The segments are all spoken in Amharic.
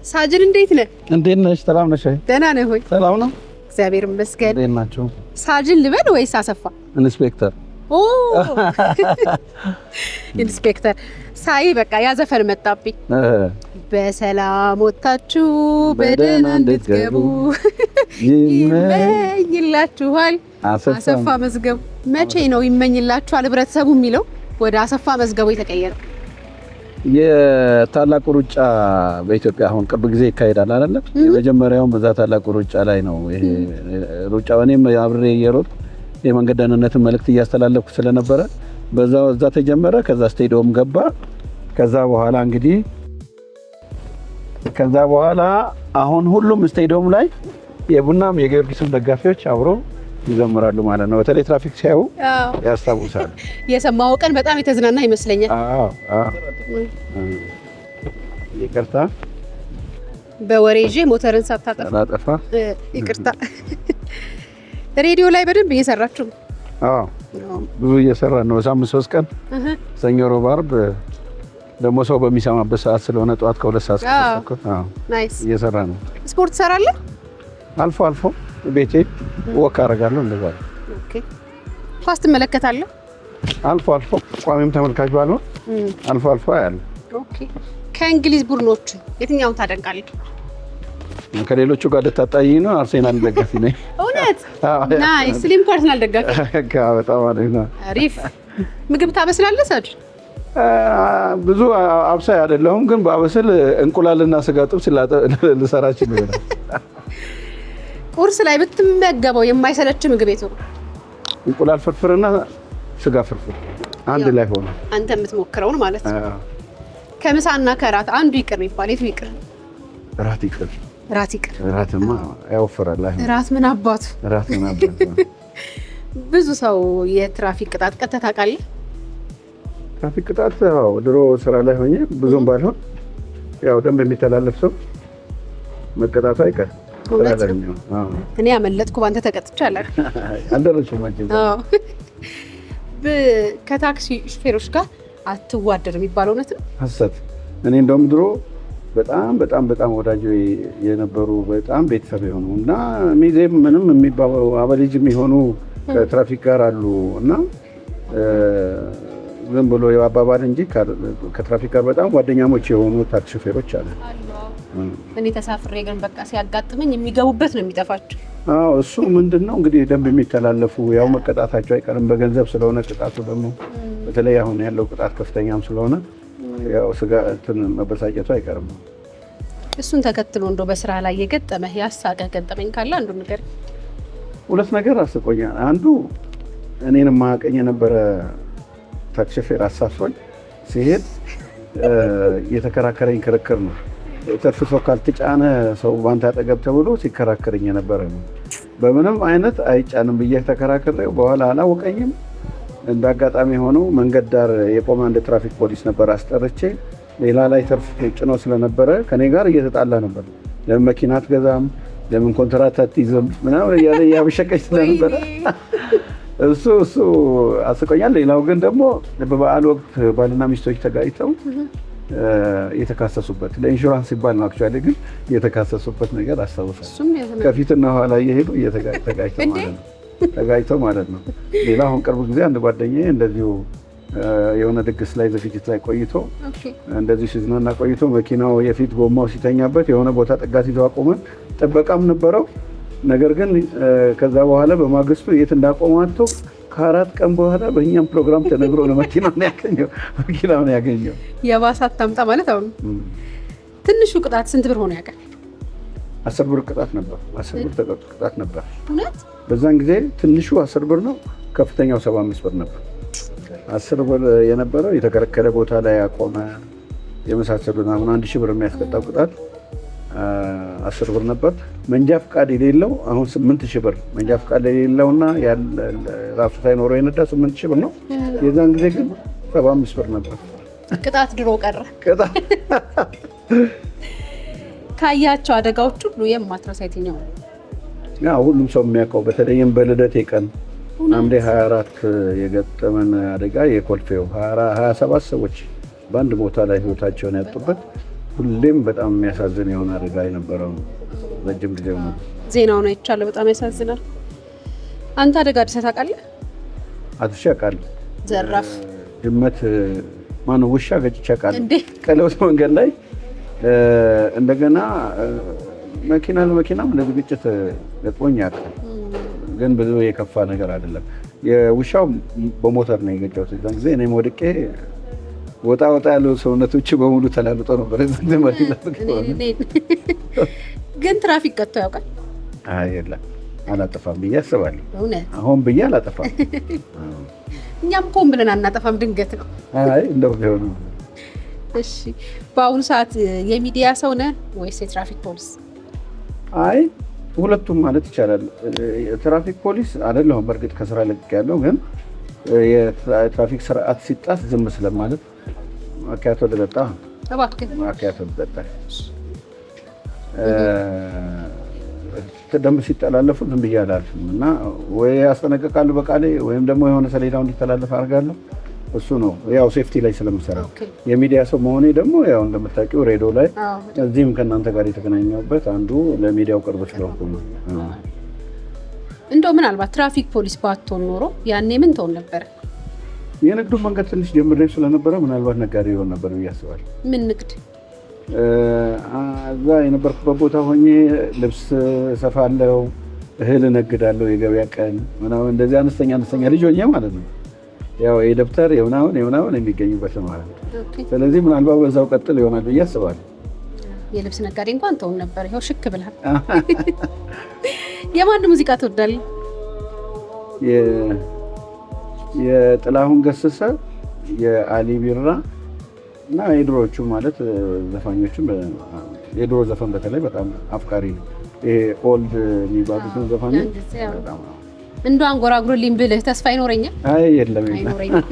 ሳጅን እንዴት ነህ? እንዴት ነሽ? ሰላም ነሽ? ደህና ነህ ሆይ? ሰላም ነው እግዚአብሔር ይመስገን። እንዴት ናችሁ? ሳጅን ልበል ወይስ አሰፋ? ኢንስፔክተር። ኦ ኢንስፔክተር ሳይ በቃ ያዘፈን መጣብኝ። በሰላም ወጣችሁ በደህና እንድትገቡ ይመኝላችኋል አሰፋ መዝገቡ። መቼ ነው ይመኝላችኋል ህብረተሰቡ የሚለው ወደ አሰፋ መዝገቡ የተቀየረው? የታላቁ ሩጫ በኢትዮጵያ አሁን ቅርብ ጊዜ ይካሄዳል አይደለ? የመጀመሪያውም በዛ ታላቁ ሩጫ ላይ ነው ይሄ ሩጫ። እኔም አብሬ እየሮጥኩ የመንገድ ደህንነትን መልእክት እያስተላለፍኩ ስለነበረ በዛ ተጀመረ። ከዛ ስቴዲየም ገባ። ከዛ በኋላ አሁን ሁሉም ስቴዲየም ላይ የቡናም የጊዮርጊስም ደጋፊዎች አብሮ ይዘምራሉ ማለት ነው። በተለይ ትራፊክ ሲያዩ ያስታውሳሉ። የሰማው ቀን በጣም የተዝናና ይመስለኛል። ይቅርታ በወሬ ይዤ ሞተርን ሳታጠፋ ይቅርታ። ሬዲዮ ላይ በደንብ እየሰራችሁ ነው? ብዙ እየሰራን ነው። በሳምንት 3 ቀን ሰኞ፣ ሮብ፣ ዓርብ ደግሞ ሰው በሚሰማበት ሰዓት ስለሆነ ጠዋት ከ2 ሰዓት ናይስ እየሰራ ነው። ስፖርት ሰራለህ? አልፎ አልፎ ቤቴ ወክ አደርጋለሁ። እንደዛ ኦኬ። ኳስ ትመለከታለህ? አልፎ አልፎ ቋሚም ተመልካች ባልሆን አልፎ አልፎ አያለሁ። ኦኬ። ከእንግሊዝ ቡድኖች የትኛውን ታደንቃለህ? ከሌሎቹ ጋር ልታጣይኝ ነው? አርሴናል ደጋፊ ነኝ። እውነት? ናይስ። ስሊም አርሴናል ደጋፊ። በጣም አሪፍ። ምግብ ታበስላለህ ሳጅን? ብዙ አብሳይ አይደለሁም፣ ግን ባበስል እንቁላልና ስጋ ጥብስ ልሰራ እችል ይሆናል። ቁርስ ላይ ብትመገበው የማይሰለች ምግብ የቱ ነው? እንቁላል ፍርፍርና ስጋ ፍርፍር አንድ ላይ ሆነ። አንተ የምትሞክረውን ማለት ነው። ከምሳና ከራት አንዱ ይቅር ይባል የቱ ይቅር? ራት ይቅር። ራት ይቅር። ራትማ ያወፍራል። ራት ምን አባቱ። ብዙ ሰው የትራፊክ ቅጣት ቀጥታ ታውቃለህ? ትራፊክ ቅጣት ድሮ ስራ ላይ ሆኜ ብዙም ባልሆን ያው ደንብ የሚተላለፍ ሰው መቀጣቱ አይቀርም። እኔ ያመለጥኩ ባንተ ተቀጥቻለሁ። አልደረስኩም አንቺ። ከታክሲ ሹፌሮች ጋር አትዋደድ የሚባለው እውነት ነው? ሐሰት። እኔ እንደውም ድሮ በጣም ወዳጅ የነበሩ በጣም ቤተሰብ የሆኑ እና ሚዜም ምንም የሚባሉ አበልጅ የሚሆኑ ከትራፊክ ጋር አሉ እና ዝም ብሎ የአባባል እንጂ ከትራፊክ ጋር በጣም ጓደኛሞች የሆኑ ታክሲ ሹፌሮች አሉ። እኔ ተሳፍሬ ግን በቃ ሲያጋጥመኝ የሚገቡበት ነው የሚጠፋቸው። እሱ ምንድነው እንግዲህ ደንብ የሚተላለፉ ያው መቀጣታቸው አይቀርም። በገንዘብ ስለሆነ ቅጣቱ ደግሞ በተለይ አሁን ያለው ቅጣት ከፍተኛም ስለሆነ ያው ስጋ መበሳጨቱ አይቀርም። እሱን ተከትሎ እንደው በስራ ላይ የገጠመህ ያሳቀህ ገጠመኝ ካለ አንዱ ነገር? 2 ነገር አስቆኛል። አንዱ እኔን ማቀኝ የነበረ ታክሲ ሹፌር አሳፍሮኝ ሲሄድ የተከራከረኝ ክርክር ነው። ተርፍሶ ካልተጫነ ሰው ባንተ አጠገብ ተብሎ ሲከራከረኝ የነበረ ነው። በምንም አይነት አይጫንም ብዬ ተከራክሬው በኋላ አላወቀኝም። እንዳጋጣሚ ሆነው መንገድ ዳር የቆመ አንድ ትራፊክ ፖሊስ ነበር። አስጠርቼ ሌላ ላይ ተርፍ ጭኖ ስለነበረ ከኔ ጋር እየተጣላ ነበር። ለምን መኪና አትገዛም? ለምን ኮንትራት አትይዝም? ምናምን እያለ እያበሸቀኝ ስለነበረ እሱ አስቆኛል። ሌላው ግን ደግሞ በበዓል ወቅት ባልና ሚስቶች ተጋጭተው የተካሰሱበት ለኢንሹራንስ ሲባል ነው። አክቹአሊ ግን የተካሰሱበት ነገር አስታውሳለሁ። ከፊትና ኋላ እየሄዱ ተጋጭተው ማለት ነው። ሌላ አሁን ቅርብ ጊዜ አንድ ጓደኛዬ እንደዚሁ የሆነ ድግስ ላይ ዝግጅት ላይ ቆይቶ እንደዚህ ሲዝናና ቆይቶ መኪናው የፊት ጎማው ሲተኛበት የሆነ ቦታ ጥጋት ይዘው አቆመን። ጥበቃም ነበረው። ነገር ግን ከዛ በኋላ በማግስቱ የት እንዳቆማቸው ከ4 ቀን በኋላ በእኛም ፕሮግራም ተነግሮ ነው መኪናውን ያገኘው። የባሳት ታምጣ ማለት አሁን ትንሹ ቅጣት ስንት ብር ሆነ ያውቃል? 10 ብር ቅጣት ነበር። 10 ብር ቅጣት ነበር። እውነት? በዛን ጊዜ ትንሹ 10 ብር ነው፣ ከፍተኛው 75 ብር ነበር። 10 ብር የነበረው የተከለከለ ቦታ ላይ ያቆመ የመሳሰሉ ምናምን 1000 ብር የሚያስቀጣው ቅጣት 10 ብር ነበር። መንጃ ፍቃድ የሌለው አሁን 8000 ብር። መንጃ ፍቃድ የሌለውና ራሱ ሳይኖረው የነዳ 8000 ብር ነው። የዛን ጊዜ ግን 75 ብር ነበር። ቅጣት ድሮ ቀረ። ካያቸው አደጋዎች ሁሉ የማትረሳ የትኛው ነው? ሁሉም ሰው የሚያውቀው በተለይም በልደቴ ቀን ሐምሌ 24 የገጠመን አደጋ የኮልፌው 27 ሰዎች በአንድ ቦታ ላይ ህይወታቸውን ያጡበት ሁሌም በጣም የሚያሳዝን የሆነ አደጋ የነበረው ረጅም ጊዜ ነው። ዜናውን አይቻለሁ። በጣም ያሳዝናል። አንተ አደጋ አድርሰህ ታውቃለህ? አድርሼ አውቃለሁ። ዘራፍ ድመት ማነው ውሻ ገጭቼ አውቃለሁ። ቀለበት መንገድ ላይ እንደገና መኪና ለመኪናም እንደዚህ ግጭት ገጥሞኝ ያውቃል። ግን ብዙ የከፋ ነገር አይደለም። የውሻው በሞተር ነው የገጨሁት። እዛን ጊዜ እኔም ወድቄ ወጣ ያለው ሰውነቶች በሙሉ ተላልጦ ነበር። ግን ትራፊክ ቀጥቶ ያውቃል? አይ የለም፣ አላጠፋም ብዬ አስባለሁ። አሁን ብዬ አላጠፋም። እኛም ቆም ብለን አናጠፋም፣ ድንገት ነው። አይ እንደው ቢሆን። እሺ፣ በአሁኑ ሰዓት የሚዲያ ሰው ነህ ወይስ የትራፊክ ፖሊስ? አይ ሁለቱም ማለት ይቻላል። የትራፊክ ፖሊስ አይደለሁም በእርግጥ ከስራ ለቅቄያለሁ። ግን የትራፊክ ስርዓት ሲጣስ ዝም ስለማለት ማኪያቶ ልጠጣ ማኪያቶ ልጠጣ፣ ደንብ ሲተላለፉ ዝም ብዬ አላልፍም እና ወይ ያስጠነቅቃሉ በቃሌ ወይም ደግሞ የሆነ ሰሌዳው እንዲተላለፍ አድርጋለሁ። እሱ ነው ያው ሴፍቲ ላይ ስለምሰራ። የሚዲያ ሰው መሆኔ ደግሞ ያው እንደምታውቂው ሬዲዮ ላይ እዚህም ከእናንተ ጋር የተገናኘሁበት አንዱ ለሚዲያው ቅርብ ስለሆንኩ ነው። እንደው ምናልባት ትራፊክ ፖሊስ ባትሆን ኖሮ ያኔ ምን ትሆን ነበር? የንግዱ መንገድ ትንሽ ጀምሬ ስለነበረ ምናልባት ነጋዴ ይሆን ነበር ብዬ አስባለሁ። ምን ንግድ? እዛ የነበርኩበት ቦታ ሆኜ ልብስ እሰፋለሁ፣ እህል እነግዳለሁ፣ የገበያ ቀን ምናምን እንደዚህ አነስተኛ ልጅ ሆኜ ማለት ነው። ያው የደብተር የምናምን የሚገኙበት ማለት ነው። ስለዚህ ምናልባት በዛው ቀጥል ይሆናል ብዬ አስባለሁ። የልብስ ነጋዴ እንኳን ተውን ነበር። ይኸው ሽክ ብለሃል። የማን ሙዚቃ ትወዳለህ? የጥላሁን ገሰሰ፣ የአሊ ቢራ እና የድሮዎቹ ማለት ዘፋኞቹም የድሮ ዘፈን በተለይ በጣም አፍቃሪ ነው። ይሄ ኦልድ የሚባሉትን ዘፋኞች በጣም እንደው አንጎራጉሮልኝ ብልህ ተስፋ ይኖረኛል? አይ የለም አይኖረኝም።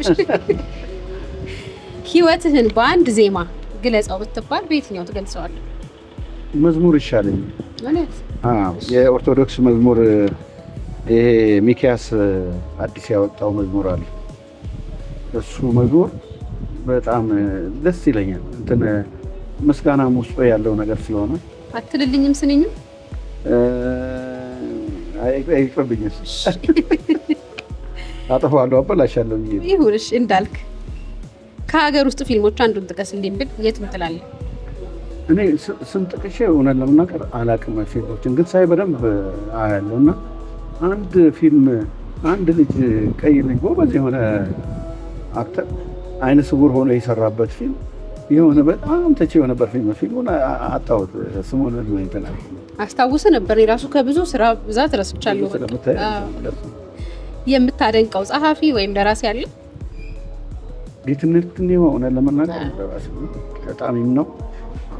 ህይወትህን በአንድ ዜማ ግለጸው ብትባል በየትኛው ትገልጸዋለህ? መዝሙር ይሻለኛል። ማለት የኦርቶዶክስ መዝሙር ይሄ ሚኪያስ አዲስ ያወጣው መዝሙር አለ። እሱ መዝሙር በጣም ደስ ይለኛል። እንትን ምስጋናም ውስጡ ያለው ነገር ስለሆነ አትልልኝም? ስንኙ አይቅርብኝ፣ አጠፋለሁ፣ አበላሻለሁ። ይሁንሽ እንዳልክ። ከሀገር ውስጥ ፊልሞች አንዱን ጥቀስልኝ ብል የቱን ትላለህ? እኔ ስም ጥቅሼ እውነት ለመናገር አላውቅም። ፊልሞችን ግን ሳይ በደንብ አያለሁ እና አንድ ፊልም አንድ ልጅ ቀይ ልጅ ጎበዝ የሆነ አክተር አይነ ስውር ሆኖ የሰራበት ፊልም የሆነ በጣም ተቼ የሆነበት ፊልሙን አጣሁት። ስሙን አስታውስ ነበር። የራሱ ከብዙ ስራ ብዛት ረስቻለሁ። የምታደንቀው ጸሐፊ ወይም ደራሲ አለ? ጌትነት እውነት ለመናገር በጣም ነው።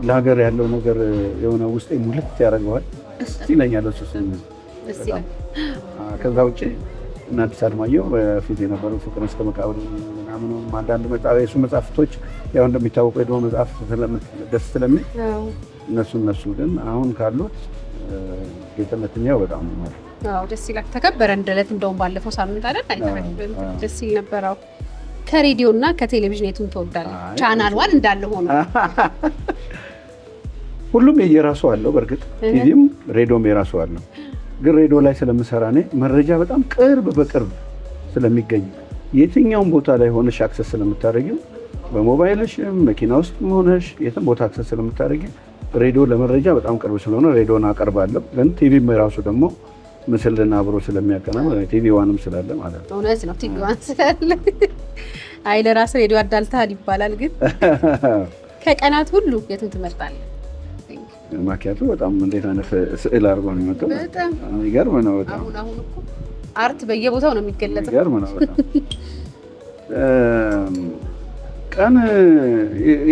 ለሀገር ያለው ነገር የሆነ ውስጤ ሙልት ያደርገዋል። ደስ ይለኛል እሱ ይላል። ከዛ ውጭ እና አዲስ አለማየሁ በፊት የነበሩ ፍቅር እስከ መቃብር ምናምን አንዳንድ የእሱ መጽሐፍቶች ያው እንደሚታወቀው የድሮ መጽሐፍ ደስ ስለሚል እነሱ ግን አሁን ካሉት ጌትነት በጣም ነው ማለት ነው። ደስ ይላል። ተከበረ እንደለት እንደውም ባለፈው ሳምንት አይደል ደስ ይል ነበር። ከሬዲዮ እና ከቴሌቪዥን የቱን ትወዳለህ? ቻናል ዋን እንዳለ ሆኖ ሁሉም የራሱ አለው። በእርግጥ ቲቪም ሬዲዮም የራሱ አለው። ግን ሬዲዮ ላይ ስለምሰራ እኔ መረጃ በጣም በቅርብ ስለሚገኝ የትኛውም ቦታ ላይ ሆነሽ አክሰስ ስለምታደርጊው በሞባይልሽም መኪና ውስጥ ሆነሽ የትም ቦታ አክሰስ ስለምታደርጊው ሬዲዮ ለመረጃ በጣም ቅርብ ስለሆነ ሬዲዮን አቀርባለሁ። ግን ቲቪም የራሱ ደግሞ ምስልና አብሮ ስለሚያቀናም ቲቪ ዋንም ስላለ ማለት ነው። እውነት ነው፣ ቲቪ ዋን ስላለ። አይ ለራስ ሬዲዮ አዳልታል ይባላል። ግን ከቀናት ሁሉ የቱን ትመርጣለህ? ማኪያቶ በጣም እንዴት አይነት ስዕል አድርጎ ነው የመጣው። በጣም ይገርም ነው። በጣም አሁን እኮ አርት በየቦታው ነው የሚገለጠው። ይገርም ነው በጣም። ቀን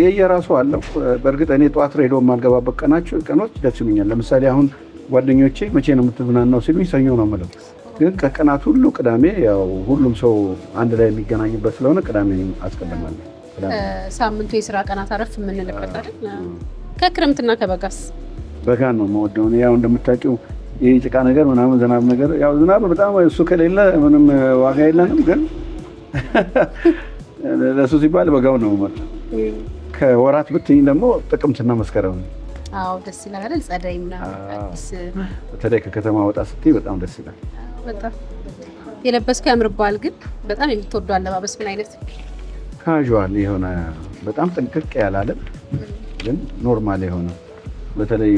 የየራሱ አለው። በእርግጥ እኔ ጠዋት ሬዲዮ የማልገባበት ቀኖች ደስ ይሉኛል። ለምሳሌ አሁን ጓደኞቼ መቼ ነው የምትዝናናው ሲሉኝ ሰኞ ነው የምለው። ግን ከቀናት ሁሉ ቅዳሜ ያው ሁሉም ሰው አንድ ላይ የሚገናኝበት ስለሆነ ቅዳሜ አስቀድማለሁ። ሳምንቱ የስራ ቀናት አረፍ የምንልበት አይደል? ከክረምትና ከበጋስ? በጋ ነው የምወደው። ያው እንደምታውቂው ይህ ጭቃ ነገር ምናምን ዝናብ ነገር ያው ዝናብ በጣም እሱ ከሌለ ምንም ዋጋ የለንም። ግን ለሱ ሲባል በጋው ነው ማለት። ከወራት ብትኝ ደግሞ ጥቅምትና መስከረም ነው። አዎ ደስ ይላል አይደል? ጸደይ ምናምን አዲስ በተለይ ከከተማ ወጣ ስትይ በጣም ደስ ይላል። በጣም የለበስከው ያምርብሃል። ግን በጣም የምትወደው አለባበስ ምን አይነት? ካዥዋል የሆነ በጣም ጥንቅቅ ያላለ ግን ኖርማል የሆነ በተለይ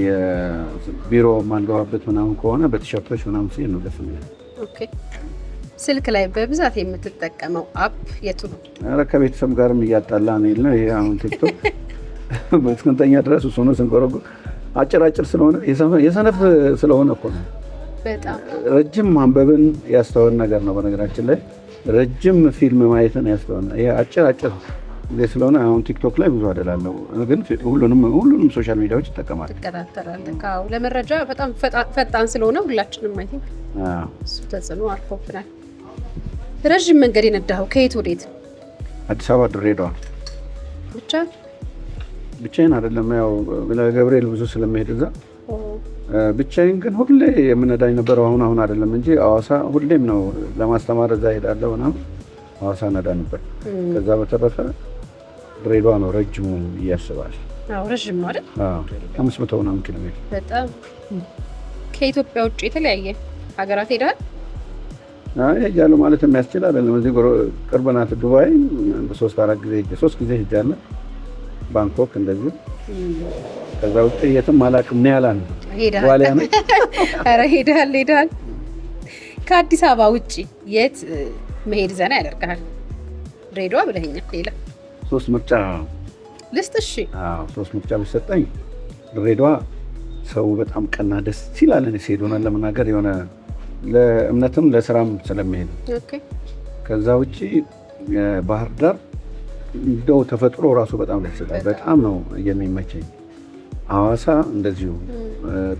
ቢሮ ማንገባበት ምናምን ከሆነ በቲሸርቶች ምናምን ሲል ነው ደስ የሚለው። ኦኬ። ስልክ ላይ በብዛት የምትጠቀመው አፕ የቱ ነው? ኧረ ከቤተሰብ ጋርም እያጣላን የለ ይሄ አሁን ቲክቶክ በስንተኛ ድረስ እሱ ነው ስንቆረቁር አጭር ስለሆነ የሰነፍ ስለሆነ እኮ ነው። በጣም ረጅም ማንበብን ያስተዋል ነገር ነው። በነገራችን ላይ ረጅም ፊልም ማየትን ያስተዋል። ይሄ አጭር ጊዜ ስለሆነ አሁን ቲክቶክ ላይ ብዙ አይደላለሁ፣ ግን ሁሉንም ሶሻል ሚዲያዎች ይጠቀማል። ትከታተላለህ? አዎ። ለመረጃ በጣም ፈጣን ስለሆነ ሁላችንም አይ ቲንክ እሱ ተጽዕኖ አርፎብናል። ረዥም መንገድ የነዳኸው ከየት ወዴት? አዲስ አበባ ድሬዳዋ። ብቻዬን አይደለም፣ ያው ለገብርኤል ብዙ ስለሚሄድ እዛ ብቻዬን። ግን ሁሌ የምነዳኝ ነበረው አሁን አይደለም እንጂ ሐዋሳ ሁሌም ነው ለማስተማር እዛ ሄዳለሁ ምናምን ሐዋሳ ነዳ ነበር። ከዛ በተረፈ ድሬዳዋ ነው ረጅሙ እያስባል። አዎ ረጅም ነው አይደል? አዎ 500 ምናምን ኪሎ ሜትር። በጣም ከኢትዮጵያ ውጭ የተለያየ ሀገራት ሄዳል? ሄጃለሁ ማለት የሚያስችል አይደለም። እዚህ ቅርብ ናት ዱባይ በ3-4 ጊዜ ሄጃለሁ። ባንኮክ እንደዚህ። ከዛ ውጭ የትም አላውቅም። ነው ያላን ዋሊያ ነው። ኧረ ሄዳል። ከአዲስ አበባ ውጭ የት መሄድ ዘና ያደርጋል? ድሬዳዋ ብለኸኛል። ሌላ 3 ምርጫ ልስጥ? እሺ። አዎ 3 ምርጫ ቢሰጠኝ ድሬዳዋ ሰው በጣም ቀና ደስ ይላል። እኔ ሲሄድ ሆነ ለመናገር የሆነ ለእምነትም ለስራም ስለሚሄድ። ኦኬ። ከዛ ውጪ ባህር ዳር እንደው ተፈጥሮ ራሱ በጣም ደስ ይላል። በጣም ነው የሚመቸኝ። ሐዋሳ እንደዚሁ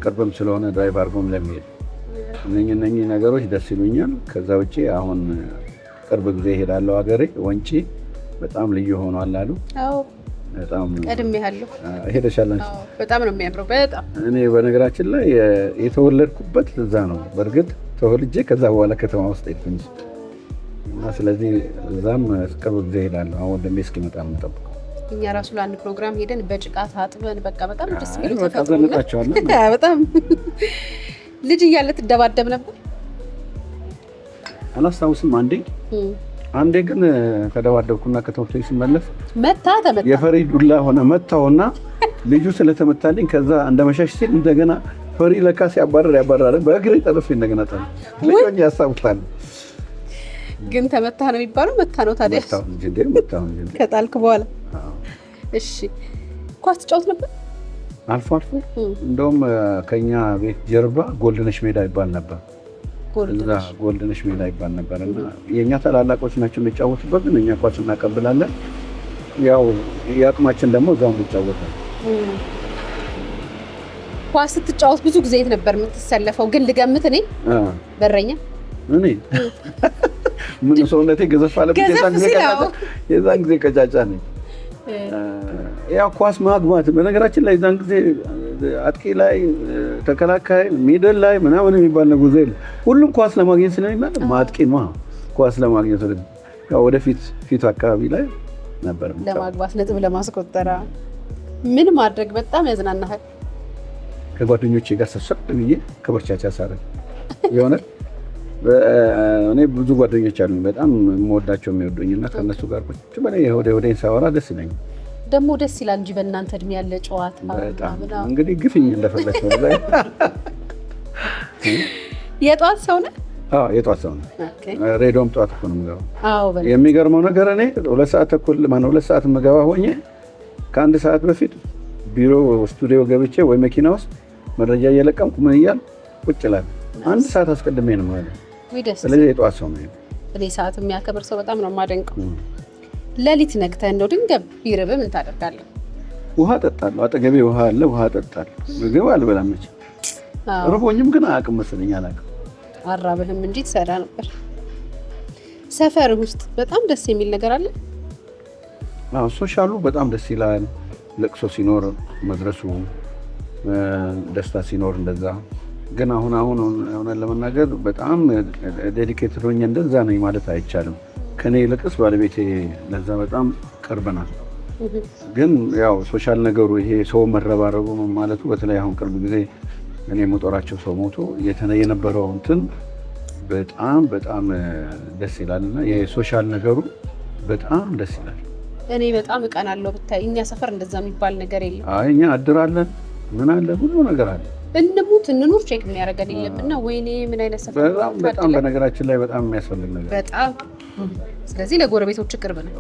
ቅርብም ስለሆነ ድራይቭ አድርጎም ለሚሄድ እነኚህ ነገሮች ደስ ይሉኛል። ከዛ ውጪ አሁን ቅርብ ጊዜ ሄዳለሁ ሀገሬ ወንጪ በጣም ልዩ ሆኗል አሉ። አዎ በጣም ቀድሜያለሁ። ሄደሻል? በጣም ነው የሚያምረው። በጣም እኔ በነገራችን ላይ የተወለድኩበት እዛ ነው። በእርግጥ ተወልጄ ከዛ በኋላ ከተማ ውስጥ ሄድኩኝ እና ስለዚህ እዛም ቅርብ ጊዜ ሄዳለሁ። አሁን ወደ ሜ እስኪመጣ ነው የምጠብቀው። እኛ ራሱ ለአንድ ፕሮግራም ሄደን በጭቃ ታጥበን በጣም ደስ የሚል ተፈጥሯቸዋለን። በጣም ልጅ እያለ ትደባደብ ነበር? አላስታውስም። አንዴ ግን ተደባደብኩና ከትምህርት ቤት ስመለስ ተመታ የፈሪ ዱላ ሆነ መታውና ልጁ ስለተመታልኝ ከዛ እንደመሻሽ ሲል እንደገና ፈሪ ለካ ያባረራል። በእግሬ ጠርፌ እንደገና ልጆኝ ያስታውሳል። ግን ተመታ ነው የሚባለው? መታ ነው ታዲያ? መታው እንጂ ከጣልክ በኋላ። እሺ ኳስ ትጫወት ነበር? አልፎ እንደውም ከኛ ቤት ጀርባ ጎልድነሽ ሜዳ ይባል ነበር። እዛ ጎልድነሽ ሜዳ ይባል ነበር እና የኛ ታላላቆች ናቸው የሚጫወቱበት፣ ግን እኛ ኳስ እናቀብላለን። ያው የአቅማችን ደግሞ እዛው እንጫወታለን። ኳስ ስትጫወት ብዙ ጊዜ የት ነበር የምትሰለፈው? ግን ልገምት፣ እኔ በረኛ። እኔ ምን ሰውነቴ ገዘፍ አለበት። የዛን ጊዜ ቀጫጫ ነኝ። ያው ኳስ ማግባት በነገራችን ላይ የዛን ጊዜ አጥቂ ላይ ተከላካይ ሚድል ላይ ምናምን የሚባል ነው ጉዜ ሁሉም ኳስ ለማግኘት ስለሚመጣ ማጥቂ ነው ኳስ ለማግኘት ያው ወደፊት ፊቱ አካባቢ ላይ ነበር ለማግባት ነጥብ ለማስቆጠር ምን ማድረግ በጣም ያዝናናሃል? ከጓደኞቼ ጋር ሰብሰብ ብዬ ከበርቻቻ ሳረ የሆነ እኔ ብዙ ጓደኞች አሉኝ በጣም የምወዳቸው የሚወዱኝና ከነሱ ጋር ቁጭ ብለን ወዴን ሳወራ ደስ ይለኛል። ደግሞ ደስ ይላል እንጂ በእናንተ እድሜ ያለ ጨዋታ እንግዲህ ግፍኝ እንደፈለች ነው። የጧት ሰው ነህ? አዎ የጧት ሰው ነኝ። ሬዲዮም ጧት እኮ ነው የምገባው። አዎ የሚገርመው ነገር እኔ 2 ሰዓት ተኩል 2 ሰዓት የምገባ ሆኜ ከ1 ሰዓት በፊት ቢሮ ስቱዲዮ ገብቼ ወይ መኪና ውስጥ መረጃ እየለቀምኩ ምን እያልኩ ቁጭ እላለሁ። 1 ሰዓት አስቀድሜ ነው የምሄደው። ስለዚህ የጧት ሰው ነኝ። እኔ ሰዓት የሚያከብር ሰው በጣም ነው የማደንቀው። ሌሊት ነግተህ እንደው ድንገት ቢርብህ ምን ታደርጋለህ? ውሃ እጠጣለሁ። አጠገቤ ውሃ አለ፣ ውሃ እጠጣለሁ። ምግብ አልበላም መቼም። ርቦኝም ግን አያውቅም መሰለኝ አላውቅም። አራብህም እንጂ ትሰራ ነበር። ሰፈርህ ውስጥ በጣም ደስ የሚል ነገር አለ? አዎ ሶሻሉ በጣም ደስ ይላል። ለቅሶ ሲኖር መድረሱ፣ ደስታ ሲኖር እንደዛ። ግን አሁን ሆነ ለመናገር በጣም ዴዲኬትድ ሆኜ እንደዛ ነኝ ማለት አይቻልም። ከኔ ይልቅስ ባለቤቴ ለዛ በጣም ቅርብ ናት። ግን ያው ሶሻል ነገሩ ይሄ ሰው መረባረቡ ማለቱ በተለይ አሁን ቅርብ ጊዜ እኔ የምጦራቸው ሰው ሞቶ የነበረው እንትን በጣም በጣም ደስ ይላል እና የሶሻል ነገሩ በጣም ደስ ይላል። እኔ በጣም እቀናለሁ ብታይ፣ እኛ ሰፈር እንደዛ የሚባል ነገር የለም። አይ እኛ አድራለን ምን አለ ሁሉ ነገር አለ። እንሙት እንኑር ቼክ የሚያደርገን የለብና ወይኔ ምን አይነት ሰፈር በጣም በነገራችን ላይ በጣም የሚያስፈልግ ነገር በጣም። ስለዚህ ለጎረቤቶች ቅርብ ነው።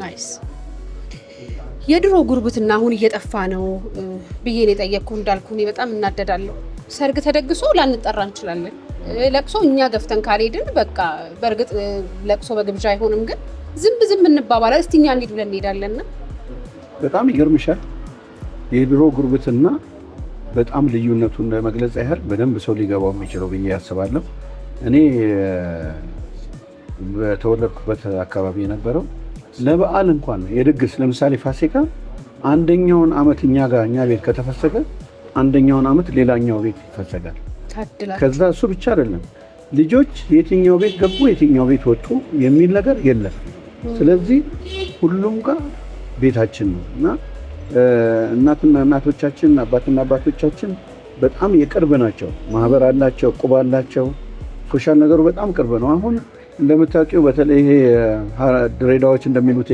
ናይስ። የድሮ ጉርብትና አሁን እየጠፋ ነው ብዬ ነው የጠየቅኩህ። እንዳልኩህ እኔ በጣም እናደዳለሁ። ሰርግ ተደግሶ ላንጠራ እንችላለን። ለቅሶ እኛ ገፍተን ካልሄድን በቃ በእርግጥ ለቅሶ በግብዣ አይሆንም፣ ግን ዝም እንባባላለን። እስቲ እኛ እንሂድ ብለን እንሄዳለንና በጣም ይገርምሻል። የድሮ ጉርብትና በጣም ልዩነቱን ለመግለጽ ያህል በደንብ ሰው ሊገባው የሚችለው ብዬ ያስባለሁ። እኔ በተወለድኩበት አካባቢ የነበረው ለበዓል እንኳን የድግስ ለምሳሌ ፋሲካ አንደኛውን ዓመት እኛ ቤት ከተፈሰገ አንደኛውን ዓመት ሌላኛው ቤት ይፈሰጋል። ከዛ እሱ ብቻ አይደለም፣ ልጆች የትኛው ቤት ገቡ የትኛው ቤት ወጡ የሚል ነገር የለም። ስለዚህ ሁሉም ጋር ቤታችን ነው እና እናትና እናቶቻችን አባትና አባቶቻችን በጣም የቅርብ ናቸው። ማህበር አላቸው፣ ቁብ አላቸው። ሶሻል ነገሩ በጣም ቅርብ ነው። አሁን እንደምታውቂው በተለይ ይሄ ድሬዳዎች እንደሚሉት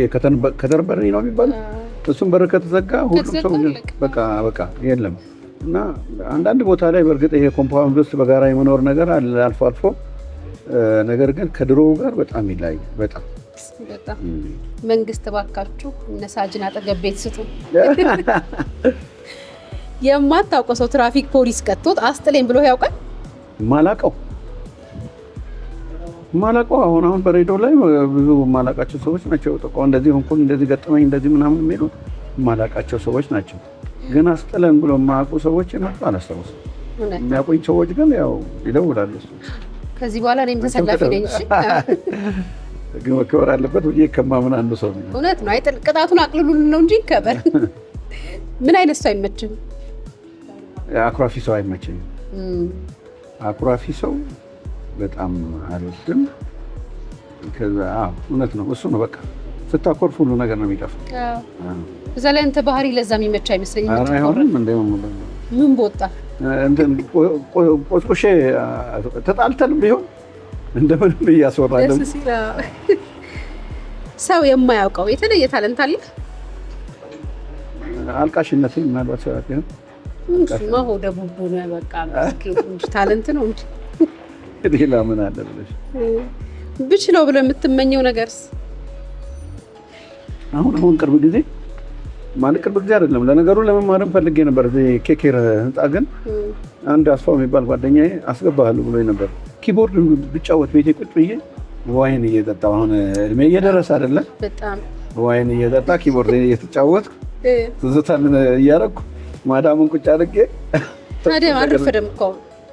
ከተርበሪ ነው የሚባለው፣ እሱም በር ከተዘጋ ሁሉም ሰው በቃ የለም እና አንዳንድ ቦታ ላይ በእርግጥ ይሄ ኮምፓውንድ ውስጥ በጋራ የመኖር ነገር አለ አልፎ አልፎ። ነገር ግን ከድሮው ጋር በጣም ይለያል። በጣም መንግስት ባካችሁ እነሳጅን አጠገብ ቤት ስጡ። የማታውቀው ሰው ትራፊክ ፖሊስ ቀጥቶት አስጥለኝ ብሎ ያውቃል? ማላውቀው አሁን በሬዲዮ ላይ ብዙ ማላውቃቸው ሰዎች ናቸው ጠቆ እንደዚህ ሆንኩ እንደዚህ ገጠመኝ እንደዚህ ምናምን የሚሉ ማላውቃቸው ሰዎች ናቸው። ግን አስጥለን ብሎ የማያውቁ ሰዎች የመጡ አላስታውስም። የሚያውቁኝ ሰዎች ግን ያው ይደውላሉ። ከዚህ በኋላ እኔም ተሰላፊ ነኝ። እሺ ግን መከበር አለበት ብዬ ከማምን አንዱ ሰው ነው። እውነት ነው። አይጥል ቅጣቱን አቅልሉልን ነው እንጂ ይከበር። ምን አይነት ሰው አይመችም? አኩራፊ ሰው አይመችም። አኩራፊ ሰው በጣም አልወድም። ከዛ እውነት ነው እሱ ነው በቃ ስታኮርፍ ሁሉ ነገር ነው የሚጠፋው። እዛ ላይ አንተ ባህሪ ለዛ የሚመች አይመስለኝም። ኧረ አይሆንም። ምን ቦጣ ቆስቆሼ ተጣልተንም ቢሆን እንደምንም እያስወራለሁ። ሰው የማያውቀው የተለየ ታለንት አለ። አልቃሽነት ምናልባት ሰው ያለው እሱማ ሆደ ቡቡ ነው በቃ እንጂ ታለንት ነው እንጂ ሌላ ምን አለ ብለሽ ብችለው ብለህ የምትመኘው ነገርስ? አሁን ቅርብ ጊዜ አይደለም ለነገሩ ለመማርም ፈልጌ ነበር። እዚህ ኬኬር ህንፃ ግን አንድ አስፋው የሚባል ጓደኛዬ አስገባሃለሁ ብሎኝ ነበር። ኪቦርድ ብጫወት ቤቴ ቁጭ ብዬ ዋይን እየጠጣ አሁን እድሜ እየደረሰ አይደለ? በጣም ዋይን እየጠጣ ኪቦርድ እየተጫወትኩ ትዝታን እያደረኩ ማዳሙን ቁጭ አድርጌ ታዲያ አረፈደም እኮ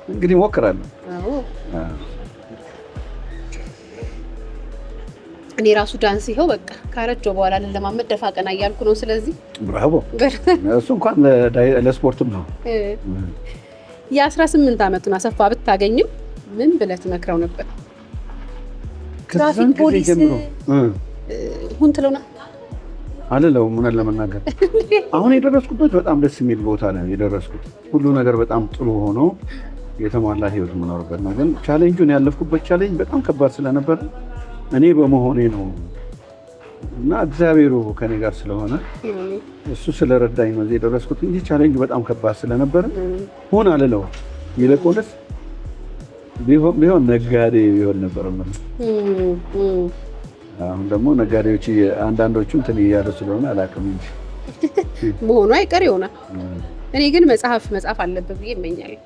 እንግዲህ እሞክራለሁ። እኔ ራሱ ዳንስ ይኸው በቃ ካረጀው በኋላ ለማመድ ደፋ ቀና እያልኩ ነው። ስለዚህ ብራቮ። እሱ እንኳን ለስፖርትም ነው። የ18 ዓመቱን አሰፋ ብታገኘው ምን ብለህ ትመክረው ነበር? ትራፊክ ፖሊስ ሁን ትለው ነው አልለውም። እውነት ለመናገር አሁን የደረስኩበት በጣም ደስ የሚል ቦታ ነው የደረስኩት። ሁሉ ነገር በጣም ጥሩ ሆኖ የተሟላ ህይወት የምኖርበት ነው። ግን ቻሌንጁን ያለፍኩበት ቻሌንጅ በጣም ከባድ ስለነበረ እኔ በመሆኔ ነው እና እግዚአብሔሩ ከኔ ጋር ስለሆነ እሱ ስለረዳኝ ነው የደረስኩት እንጂ ቻሌንጁ በጣም ከባድ ስለነበረ ሁን አልለው። ይልቁንስ ቢሆን ነጋዴ ቢሆን ነበር ማለት። አሁን ደግሞ ነጋዴዎች አንዳንዶቹ እንትን እያሉ ስለሆነ አላውቅም እንጂ መሆኑ አይቀር ይሆናል። እኔ ግን መጽሐፍ አለበት ብዬ እመኛለሁ።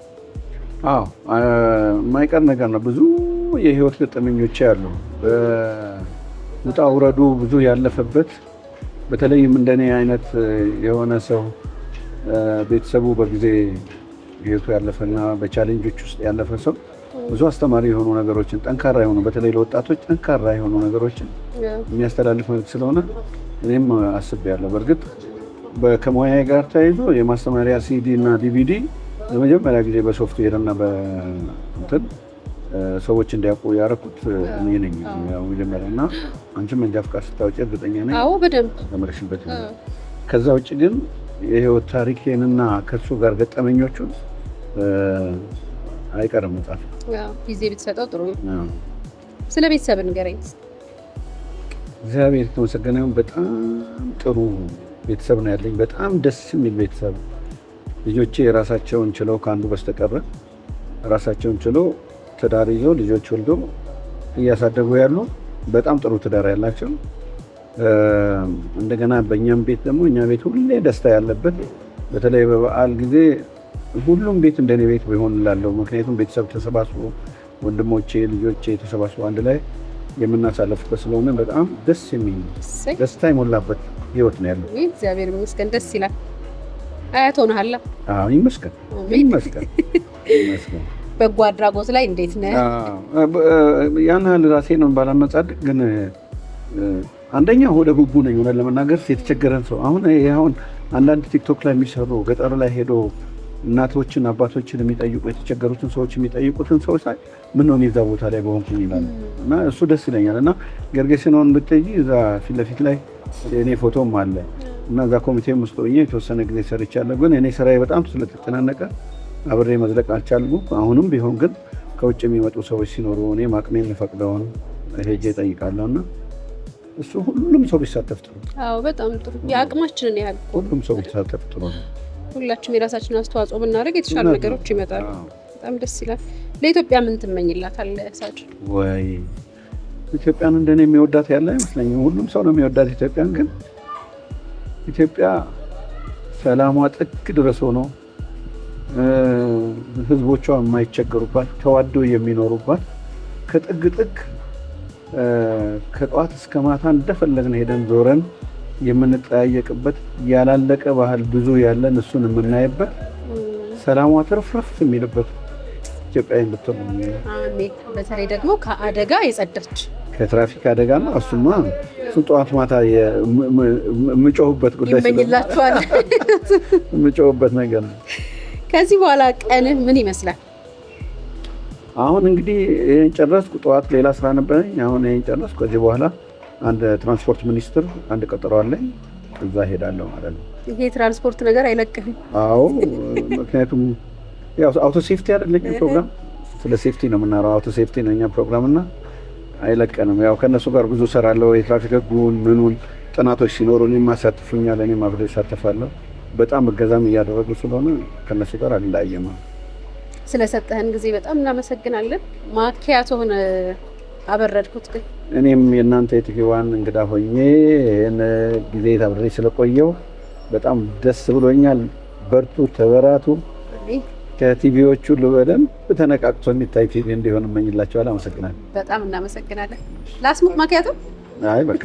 አዎ የማይቀር ነገር ነው። ብዙ የህይወት ገጠመኞች ያሉ ውጣ ውረዱ ብዙ ያለፈበት፣ በተለይም እንደኔ አይነት የሆነ ሰው ቤተሰቡ በጊዜ ህይወቱ ያለፈና በቻሌንጆች ውስጥ ያለፈ ሰው ብዙ አስተማሪ የሆኑ ነገሮችን ጠንካራ የሆኑ በተለይ ለወጣቶች ጠንካራ የሆኑ ነገሮችን የሚያስተላልፍ መልዕክት ስለሆነ እኔም አስቤያለሁ። በእርግጥ ከሙያዬ ጋር ተያይዞ የማስተማሪያ ሲዲ እና ዲቪዲ ለመጀመሪያ ጊዜ በሶፍትዌር እና በእንትን ሰዎች እንዲያውቁ ያደረኩት እኔ ነኝ። ያው መጀመሪያ እና አንቺም መንጃ ፈቃድ ስታወጪ እርግጠኛ ነኝ አዎ በደንብ ተመረሽበት። ከዛ ውጭ ግን የህይወት ታሪኬንና ከሱ ጋር ገጠመኞቹን አይቀርም መጽሐፍ። ጊዜ ብትሰጠው ጥሩ ነው። ስለ ቤተሰብ ንገረኝ። እግዚአብሔር የተመሰገነ ይሁን። በጣም ጥሩ ቤተሰብ ነው ያለኝ። በጣም ደስ የሚል ቤተሰብ። ልጆቼ የራሳቸውን ችለው ከአንዱ በስተቀረ ራሳቸውን ችለው ትዳር ይዘው ልጆች ወልዶ እያሳደጉ ያሉ በጣም ጥሩ ትዳር ያላቸው። እንደገና በእኛም ቤት ደግሞ እኛ ቤት ሁሌ ደስታ ያለበት፣ በተለይ በበዓል ጊዜ ሁሉም ቤት እንደኔ ቤት ቢሆን እላለሁ። ምክንያቱም ቤተሰብ ተሰባስቦ ወንድሞቼ፣ ልጆቼ ተሰባስቦ አንድ ላይ የምናሳለፍበት ስለሆነ በጣም ደስ የሚል ደስታ የሞላበት ህይወት ነው ያለው። እግዚአብሔር ይመስገን፣ ደስ ይላል። አያት ሆነሃል? አዎ ይመስገን ይመስገን ይመስገን። በጎ አድራጎት ላይ እንዴት ነህ? ያን ያህል ራሴ ነው ባላመጻድቅ፣ ግን አንደኛ ወደ ቡቡ ነኝ ሆነ ለመናገር የተቸገረን ሰው አሁን አንዳንድ ቲክቶክ ላይ የሚሰሩ ገጠር ላይ ሄዶ እናቶችን አባቶችን የሚጠይቁ የተቸገሩትን ሰዎች የሚጠይቁትን ሰዎች ላይ ምን ነው እዛ ቦታ ላይ በሆንኩኝ ይላል እና እሱ ደስ ይለኛል። እና ገርጌስኖን ብትይ እዛ ፊት ለፊት ላይ እኔ ፎቶም አለ እና እዛ ኮሚቴም ውስጥ ሆኜ የተወሰነ ጊዜ ሰርቻለሁ። ግን እኔ ስራዬ በጣም ስለተጨናነቀ አብሬ መዝለቅ አልቻልኩም። አሁንም ቢሆን ግን ከውጭ የሚመጡ ሰዎች ሲኖሩ እኔ አቅሜን የፈቅደውን ሄጄ እጠይቃለሁ እና እሱ ሁሉም ሰው ቢሳተፍ ጥሩ። አዎ በጣም ጥሩ። የአቅማችንን ያህል ሁሉም ሰው ቢሳተፍ ጥሩ ነው። ሁላችንም የራሳችንን አስተዋጽኦ ብናደርግ የተሻሉ ነገሮች ይመጣሉ። በጣም ደስ ይላል። ለኢትዮጵያ ምን ትመኝላታለህ ሳጅ? ወይ ኢትዮጵያን እንደኔ የሚወዳት ያለ አይመስለኝም። ሁሉም ሰው ነው የሚወዳት ኢትዮጵያን። ግን ኢትዮጵያ ሰላሟ ጥግ ድረስ ሆኖ ህዝቦቿ የማይቸገሩባት ተዋዶ የሚኖሩባት ከጥግ ጥግ ከጠዋት እስከ ማታ እንደፈለግን ሄደን ዞረን የምንጠያየቅበት ያላለቀ ባህል ብዙ ያለን እሱን የምናይበት ሰላሟ ትርፍርፍ የሚልበት ኢትዮጵያ እንድትሆን ነው። አሜን። በተለይ ደግሞ ከአደጋ የጸዳች ከትራፊክ አደጋ ነው። እሱማ ጠዋት ማታ የምጮህበት ጉዳይ ይመኝላችኋል። የምጮህበት ነገር ነው። ከዚህ በኋላ ቀንህ ምን ይመስላል? አሁን እንግዲህ ይህን ጨረስኩ። ጠዋት ሌላ ስራ ነበረኝ። አሁን ይህን ጨረስኩ። ከዚህ በኋላ አንድ ትራንስፖርት ሚኒስትር አንድ ቀጠሮ አለኝ። እዛ ሄዳለሁ ማለት ነው። ይሄ ትራንስፖርት ነገር አይለቅህም? አዎ፣ ምክንያቱም ያው አውቶ ሴፍቲ አይደለኝ ፕሮግራም፣ ስለ ሴፍቲ ነው የምናወራው። አውቶ ሴፍቲ ነው እኛ ፕሮግራም እና አይለቀንም። ያው ከነሱ ጋር ብዙ እሰራለሁ። የትራፊክ ህጉን ምኑን ጥናቶች ሲኖሩ እኔም ያሳትፉኛል፣ እኔም አብሬ እሳተፋለሁ። በጣም እገዛም እያደረጉ ስለሆነ ከነሱ ጋር አልለያየም። ስለሰጠህን ጊዜ በጣም እናመሰግናለን። ማኪያቶን አበረድኩት። ግን እኔም የእናንተ የቲቪዋን እንግዳ ሆኜ ይህን ጊዜ አብሬ ስለቆየው በጣም ደስ ብሎኛል። በርቱ፣ ተበራቱ። ከቲቪዎቹ ሁሉ በደንብ ተነቃቅቶ የሚታይ ቲቪ እንዲሆን እመኝላቸዋል። አመሰግናለሁ። በጣም እናመሰግናለን። ላስሙቅ ማኪያቶ? አይ በቃ